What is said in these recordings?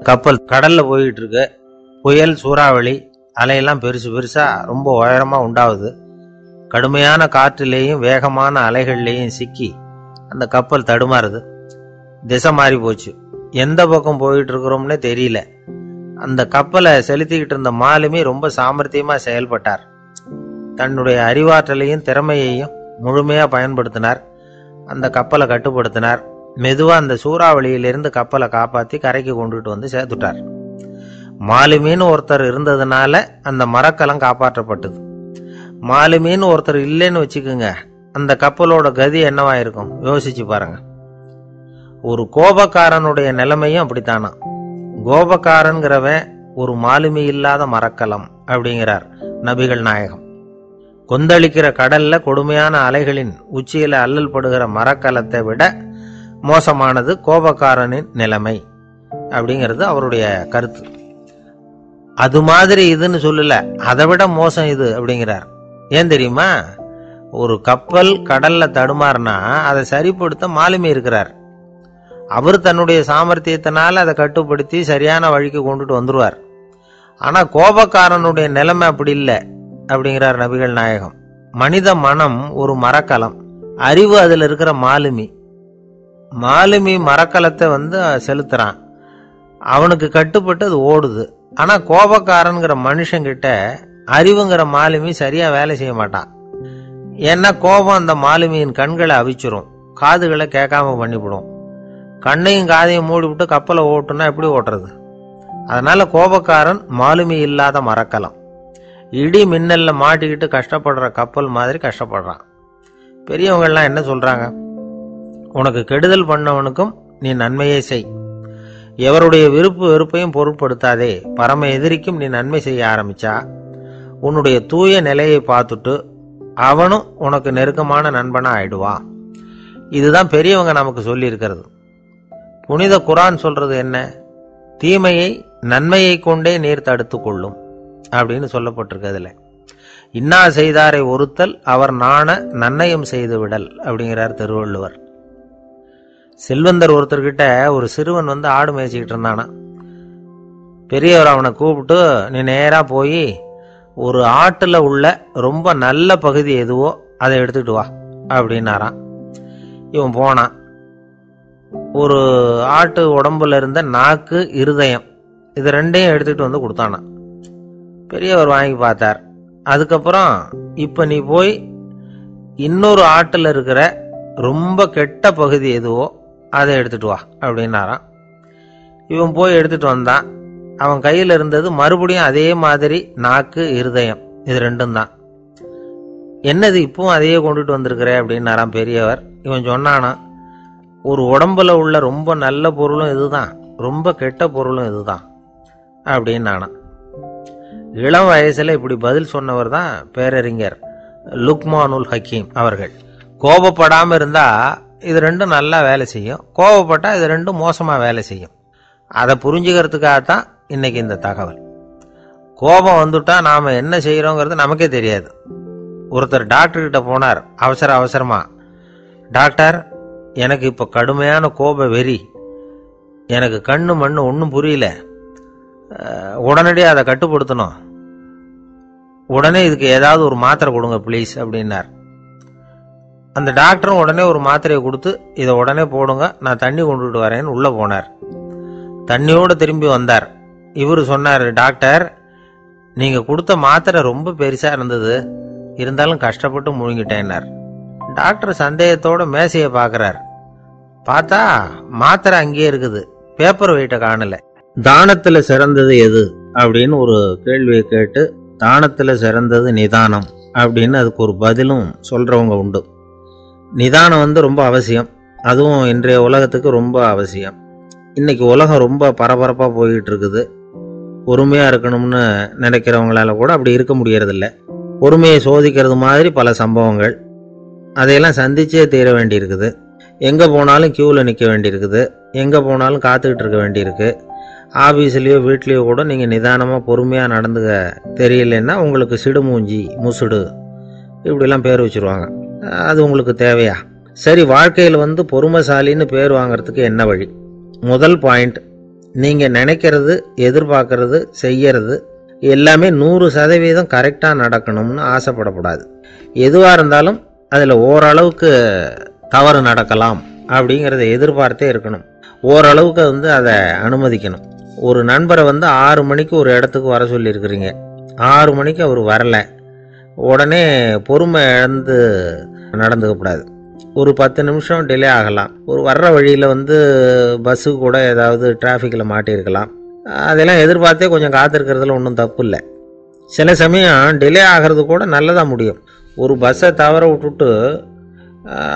கப்பல் கடல்ல போயிட்டு இருக்கு. புயல், சூறாவளி, அலையெல்லாம் பெருசு பெருசா ரொம்ப உயரமா உண்டாகுது. கடுமையான காற்றிலேயும் வேகமான அலைகள்லேயும் சிக்கி அந்த கப்பல் தடுமாறுது. திசை மாறி போச்சு. எந்த பக்கம் போயிட்டு இருக்கிறோம்னே தெரியல. அந்த கப்பலை செலுத்திக்கிட்டு இருந்த மாலுமி ரொம்ப சாமர்த்தியமா செயல்பட்டார். தன்னுடைய அறிவாற்றலையும் திறமையையும் முழுமையா பயன்படுத்தினார். அந்த கப்பலை கட்டுப்படுத்தினார். மெதுவா அந்த சூறாவளியிலிருந்து கப்பலை காப்பாத்தி கரைக்கு கொண்டுட்டு வந்து சேர்த்துட்டார். மாலுமின்னு ஒருத்தர் இருந்ததுனால அந்த மரக்கலம் காப்பாற்றப்பட்டது. மாலுமின்னு ஒருத்தர் இல்லைன்னு வச்சுக்குங்க, அந்த கப்பலோட கதி என்னவா இருக்கும் யோசிச்சு பாருங்க. ஒரு கோபக்காரனுடைய நிலைமையும் அப்படித்தானா. கோபக்காரன்கிறவன் ஒரு மாலுமி இல்லாத மரக்கலம் அப்படிங்கிறார் நபிகள் நாயகம். கொந்தளிக்கிற கடல்ல கொடுமையான அலைகளின் உச்சியில அல்லல் படுகிற மரக்கலத்தை விட மோசமானது கோபக்காரனின் நிலைமை அப்படிங்கிறது அவருடைய கருத்து. அது மாதிரி இதுன்னு சொல்லல, அதை விட மோசம் இது அப்படிங்கிறார். ஏன் தெரியுமா? ஒரு கப்பல் கடல்ல தடுமாறுனா அதை சரிப்படுத்த மாலுமி இருக்கிறார். அவர் தன்னுடைய சாமர்த்தியத்தினால அதை கட்டுப்படுத்தி சரியான வழிக்கு கொண்டுட்டு வந்துருவார். ஆனா கோபக்காரனுடைய நிலைமை அப்படி இல்லை அப்படிங்கிறார் நபிகள் நாயகம். மனித மனம் ஒரு மரக்கலம், அறிவு அதுல இருக்கிற மாலுமி. மாலுமி மரக்கலத்தை செலுத்துறான், அவனுக்கு கட்டுப்பட்டு அது ஓடுது. ஆனா கோபக்காரன்கிற மனுஷங்கிட்ட அறிவுங்கிற மாலுமி சரியா வேலை செய்ய மாட்டான். ஏன்னா கோபம் அந்த மாலுமியின் கண்களை அவிச்சிரும், காதுகளை கேட்காம பண்ணிவிடும். கண்ணையும் காதையும் மூடிவிட்டு கப்பலை ஓட்டுனா எப்படி ஓட்டுறது? அதனால கோபக்காரன் மாலுமி இல்லாத மரக்கலம். இடி மின்னல்ல மாட்டிக்கிட்டு கஷ்டப்படுற கப்பல் மாதிரி கஷ்டப்படுறான். பெரியவங்கள்லாம் என்ன சொல்றாங்க? உனக்கு கெடுதல் பண்ணவனுக்கும் நீ நன்மையை செய், எவருடைய விருப்பு வெறுப்பையும் பொருட்படுத்தாதே. பரம எதிரிக்கும் நீ நன்மை செய்ய ஆரம்பிச்சா உன்னுடைய தூய நிலையை பார்த்துட்டு அவனும் உனக்கு நெருக்கமான நண்பனா ஆயிடுவான். இதுதான் பெரியவங்க நமக்கு சொல்லி இருக்கிறது. புனித குர்ஆன் சொல்றது என்ன? தீமையை நன்மையை கொண்டே நீர் தடுத்து கொள்ளும் அப்படின்னு சொல்லப்பட்டிருக்கு. அதுல இன்னா செய்தாரை ஒருத்தல் அவர் நாண நன்னயம் செய்து விடல் அப்படிங்கிறார் திருவள்ளுவர். செல்வந்தர் ஒருத்தர்கிட்ட ஒரு சிறுவன் ஆடு மேய்ச்சிக்கிட்டு இருந்தானா. பெரியவர் அவனை கூப்பிட்டு, நீ நேரா போய் ஒரு ஆட்டுல உள்ள ரொம்ப நல்ல பகுதி எதுவோ அதை எடுத்துக்கிட்டு வா அப்படின்னாராம். இவன் போனான். ஒரு ஆட்டு உடம்புல இருந்த நாக்கு, இருதயம், இது ரெண்டையும் எடுத்துக்கிட்டு வந்து கொடுத்தானா. பெரியவர் வாங்கி பார்த்தார். அதுக்கப்புறம் இப்ப நீ போய் இன்னொரு ஆட்டுல இருக்கிற ரொம்ப கெட்ட பகுதி எதுவோ அதை எடுத்துட்டு வா அப்படின்னாராம். இவன் போய் எடுத்துட்டு வந்தான். அவன் கையில இருந்தது மறுபடியும் அதே மாதிரி நாக்கு, இருதயம், இது ரெண்டும் தான். என்னது இப்பவும் அதையே கொண்டுட்டு வந்திருக்கிற அப்படின்னாராம் பெரியவர். இவன் சொன்னானா, ஒரு உடம்புல உள்ள ரொம்ப நல்ல பொருளும் இதுதான், ரொம்ப கெட்ட பொருளும் இதுதான் அப்படின்னானா. இளம் வயசுல இப்படி பதில் சொன்னவர் தான் பேரறிஞர் லுக்மானுல் ஹக்கீம் அவர்கள். கோபப்படாம இருந்தா இது ரெண்டும் நல்லா வேலை செய்யும், கோபப்பட்டா இது ரெண்டும் மோசமா வேலை செய்யும். அதை புரிஞ்சுக்கிறதுக்காகத்தான் இன்னைக்கு இந்த தகவல். கோபம் வந்துட்டா நாம என்ன செய்யறோங்கிறது நமக்கே தெரியாது. ஒருத்தர் டாக்டர் கிட்ட போனார் அவசரமா. டாக்டர், எனக்கு இப்ப கடுமையான கோப வெறி, எனக்கு கண்ணு மண்ணு ஒன்றும் புரியல, உடனடியாக அதை கட்டுப்படுத்தணும், உடனே இதுக்கு ஏதாவது ஒரு மாத்திரை கொடுங்க ப்ளீஸ் அப்படின்னார். அந்த டாக்டரும் உடனே ஒரு மாத்திரையை கொடுத்து, இதை உடனே போடுங்க, நான் தண்ணி கொண்டுட்டு வரேன்னு உள்ள போனார். தண்ணியோட திரும்பி வந்தார். இவரு சொன்னார், டாக்டர், நீங்க கொடுத்த மாத்திரை ரொம்ப பெருசா இருந்தது, இருந்தாலும் கஷ்டப்பட்டு முழுங்கிட்டேன்னார். டாக்டர் சந்தேகத்தோட மேசையை பார்க்கிறார். பார்த்தா மாத்திரை அங்கேயே இருக்குது, பேப்பர் வெயிட்ட காணல. தானத்துல சிறந்தது எது அப்படின்னு ஒரு கேள்வியை கேட்டு, தானத்துல சிறந்தது நிதானம் அப்படின்னு அதுக்கு ஒரு பதிலும் சொல்றவங்க உண்டு. நிதானம் ரொம்ப அவசியம், அதுவும் இன்றைய உலகத்துக்கு ரொம்ப அவசியம். இன்னைக்கு உலகம் ரொம்ப பரபரப்பா போயிட்டு இருக்குது. பொறுமையா இருக்கணும்னு நினைக்கிறவங்களால கூட அப்படி இருக்க முடியறதில்ல. பொறுமையை சோதிக்கிறது மாதிரி பல சம்பவங்கள், அதையெல்லாம் சந்திச்சே தீர வேண்டி இருக்குது. எங்க போனாலும் கியூல நிற்க வேண்டியிருக்குது, எங்க போனாலும் காத்துக்கிட்டு இருக்க வேண்டியிருக்கு. ஆபீஸ்லயோ வீட்லயோ கூட நீங்க நிதானமா பொறுமையா நடந்துக்க தெரியலன்னா உங்களுக்கு சிடுமூஞ்சி, முசுடு இப்படிலாம் பேர் வச்சிருவாங்க. அது உங்களுக்கு தேவையா? சரி, வாழ்க்கையில் பொறுமைசாலின்னு பேர் வாங்கறதுக்கு என்ன வழி? முதல் பாயிண்ட், நீங்கள் நினைக்கிறது, எதிர்பார்க்கறது, செய்யறது எல்லாமே 100% கரெக்டாக நடக்கணும்னு ஆசைப்படக்கூடாது. எதுவாக இருந்தாலும் அதில் ஓரளவுக்கு தவறு நடக்கலாம் அப்படிங்கிறத எதிர்பார்த்தே இருக்கணும். ஓரளவுக்கு அதை அனுமதிக்கணும். ஒரு நண்பரை 6 மணிக்கு ஒரு இடத்துக்கு வர சொல்லியிருக்கிறீங்க. 6 மணிக்கு அவர் வரலை. உடனே பொறுமை இழந்து நடந்துக்கக்கூடாது. ஒரு 10 நிமிஷம் டிலே ஆகலாம். ஒரு வர்ற வழியில் பஸ்ஸு கூட ஏதாவது டிராஃபிக்கில் மாட்டியிருக்கலாம். அதெல்லாம் எதிர்பார்த்தே கொஞ்சம் காத்திருக்கிறதுல ஒன்றும் தப்பு இல்லை. சில சமயம் டிலே ஆகிறது கூட நல்லதாக முடியும். ஒரு பஸ்ஸை தவற விட்டுட்டு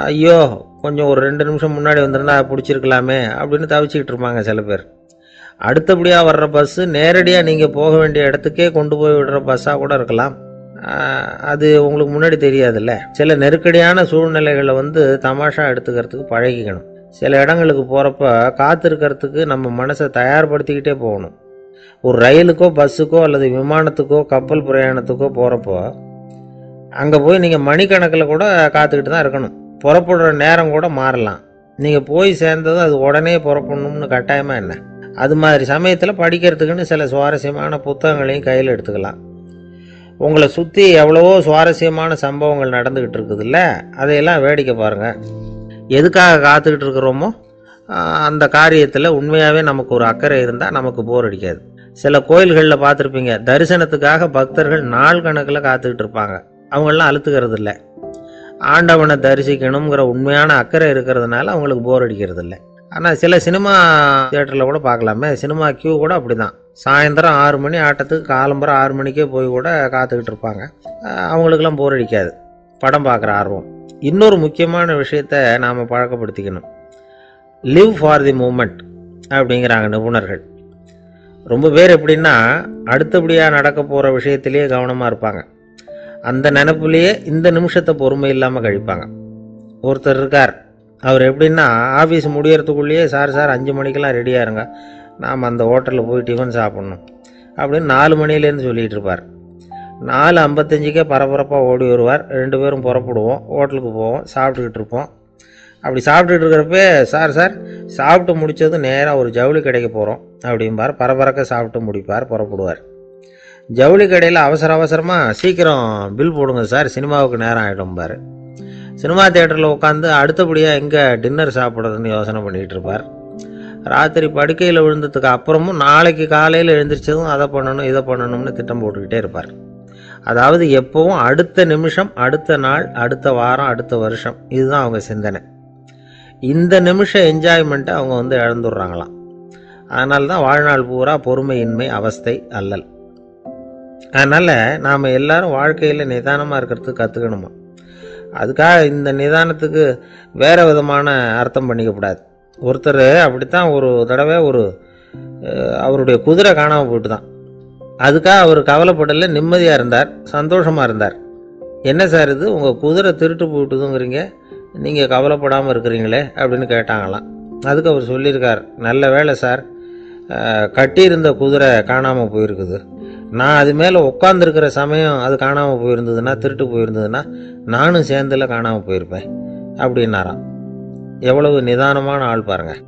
ஐயோ கொஞ்சம் ஒரு 2 நிமிஷம் முன்னாடி வந்திருந்தா பிடிச்சிருக்கலாமே அப்படின்னு தவிச்சிக்கிட்டு இருப்பாங்க சில பேர். அடுத்தபடியாக வர்ற பஸ்ஸு நேரடியாக நீங்கள் போக வேண்டிய இடத்துக்கே கொண்டு போய் விடுற பஸ்ஸாக கூட இருக்கலாம். அது உங்களுக்கு முன்னாடி தெரியாதுல்ல. சில நெருக்கடியான சூழ்நிலைகளை தமாஷா எடுத்துக்கிறதுக்கு பழகிக்கணும். சில இடங்களுக்கு போகிறப்ப காத்திருக்கிறதுக்கு நம்ம மனசை தயார்படுத்திக்கிட்டே போகணும். ஒரு ரயிலுக்கோ பஸ்ஸுக்கோ அல்லது விமானத்துக்கோ கப்பல் பிரயாணத்துக்கோ போகிறப்போ அங்கே போய் நீங்கள் மணிக்கணக்கில் கூட காத்துக்கிட்டு தான் இருக்கணும். புறப்படுற நேரம் கூட மாறலாம். நீங்கள் போய் சேர்ந்ததும் அது உடனே புறப்படணும்னு கட்டாயமாக என்ன? அது மாதிரி சமயத்தில் படிக்கிறதுக்குன்னு சில சுவாரஸ்யமான புத்தகங்களையும் கையில் எடுத்துக்கலாம். உங்களை சுற்றி எவ்வளவோ சுவாரஸ்யமான சம்பவங்கள் நடந்துக்கிட்டு இருக்குதுல்ல, அதையெல்லாம் வேடிக்கை பாருங்கள். எதுக்காக காத்துக்கிட்டு இருக்கிறோமோ அந்த காரியத்தில் உண்மையாகவே நமக்கு ஒரு அக்கறை இருந்தால் நமக்கு போர் அடிக்காது. சில கோயில்களில் பார்த்துருப்பீங்க, தரிசனத்துக்காக பக்தர்கள் நாள் கணக்கில் காத்துக்கிட்டு இருப்பாங்க. அவங்களெலாம் அழுத்துக்கிறது இல்லை. ஆண்டவனை தரிசிக்கணுங்கிற உண்மையான அக்கறை இருக்கிறதுனால அவங்களுக்கு போர் அடிக்கிறது இல்லை. ஆனால் சில சினிமா தியேட்டரில் கூட பார்க்கலாமே, சினிமா கியூ கூட அப்படி தான். சாயந்தரம் 6 மணி ஆட்டத்துக்கு காலம்பரம் 6 மணிக்கே போய் கூட காத்துக்கிட்டு இருப்பாங்க. அவங்களுக்கெல்லாம் போர் அடிக்காது. படம் பார்க்குற ஆர்வம். இன்னொரு முக்கியமான விஷயத்தை நாம் பழக்கப்படுத்திக்கணும். லிவ் ஃபார் தி மூமெண்ட் அப்படிங்கிறாங்க நிபுணர்கள். ரொம்ப பேர் எப்படின்னா அடுத்தபடியாக நடக்க போகிற விஷயத்திலேயே கவனமாக இருப்பாங்க. அந்த நினைப்புலேயே இந்த நிமிஷத்தை பொறுமை இல்லாமல் கழிப்பாங்க. ஒருத்தர் இருக்கார், அவர் எப்படின்னா ஆஃபீஸ் முடியறதுக்குள்ளேயே சார் 5 மணிக்கெல்லாம் ரெடியாக இருங்க, நாம் அந்த ஹோட்டலில் போய் டிஃபன் சாப்பிட்ணும் அப்படின்னு 4 மணிலேருந்து சொல்லிகிட்டு இருப்பார். 4:55 பரபரப்பாக ஓடி வருவார். 2 பேரும் புறப்படுவோம், ஹோட்டலுக்கு போவோம், சாப்பிட்டுக்கிட்டு இருப்போம். அப்படி சாப்பிட்டுட்டு இருக்கிறப்ப சார் சாப்பிட்டு முடித்ததும் நேராக ஒரு ஜவுளி கடைக்கு போகிறோம் அப்படிம்பார். பரபரக்க சாப்பிட்டு முடிப்பார், புறப்படுவார். ஜவுளி கடையில் அவசரமாக சீக்கிரம் பில் போடுங்க சார், சினிமாவுக்கு நேரம் ஆகிடும்பார். சினிமா தியேட்டரில் உட்காந்து அடுத்தபடியாக எங்கே டின்னர் சாப்பிட்றதுன்னு யோசனை பண்ணிகிட்டு இருப்பார். ராத்திரி படுக்கையில் விழுந்ததுக்கு அப்புறமும் நாளைக்கு காலையில் எழுந்திரிச்சதும் அதை பண்ணணும் இதை பண்ணணும்னு திட்டம் போட்டுக்கிட்டே இருப்பார். அதாவது எப்போவும் அடுத்த நிமிஷம், அடுத்த நாள், அடுத்த வாரம், அடுத்த வருஷம், இதுதான் அவங்க சிந்தனை. இந்த நிமிஷம் என்ஜாய்மெண்ட்டை அவங்க இழந்துடுறாங்களாம். அதனால தான் வாழ்நாள் பூரா பொறுமையின்மை, அவஸ்தை, அல்லல். அதனால் நாம் எல்லாரும் வாழ்க்கையில் நிதானமாக இருக்கிறதுக்கு கற்றுக்கணுமா. அதுக்காக இந்த நிதானத்துக்கு வேறு விதமான அர்த்தம் பண்ணிக்கக்கூடாது. ஒருத்தர் அப்படித்தான் ஒரு தடவை அவருடைய குதிரை காணாமல் போயிட்டு தான். அதுக்காக அவர் கவலைப்படலை, நிம்மதியாக இருந்தார், சந்தோஷமாக இருந்தார். என்ன சார் இது, உங்கள் குதிரை திருட்டு போயிட்டுதுங்கிறீங்க, நீங்கள் கவலைப்படாமல் இருக்கிறீங்களே அப்படின்னு கேட்டாங்களாம். அதுக்கு அவர் சொல்லியிருக்கார், நல்ல வேலை சார், கட்டியிருந்த குதிரை காணாமல் போயிருக்குது. நான் அது மேலே உட்காந்துருக்கிற சமயம் அது காணாமல் போயிருந்ததுன்னா, திருட்டு போயிருந்ததுன்னா நானும் சேர்ந்துல காணாமல் போயிருப்பேன் அப்படின்னாராம். எவ்வளவு நிதானமான ஆள் பாருங்கள்.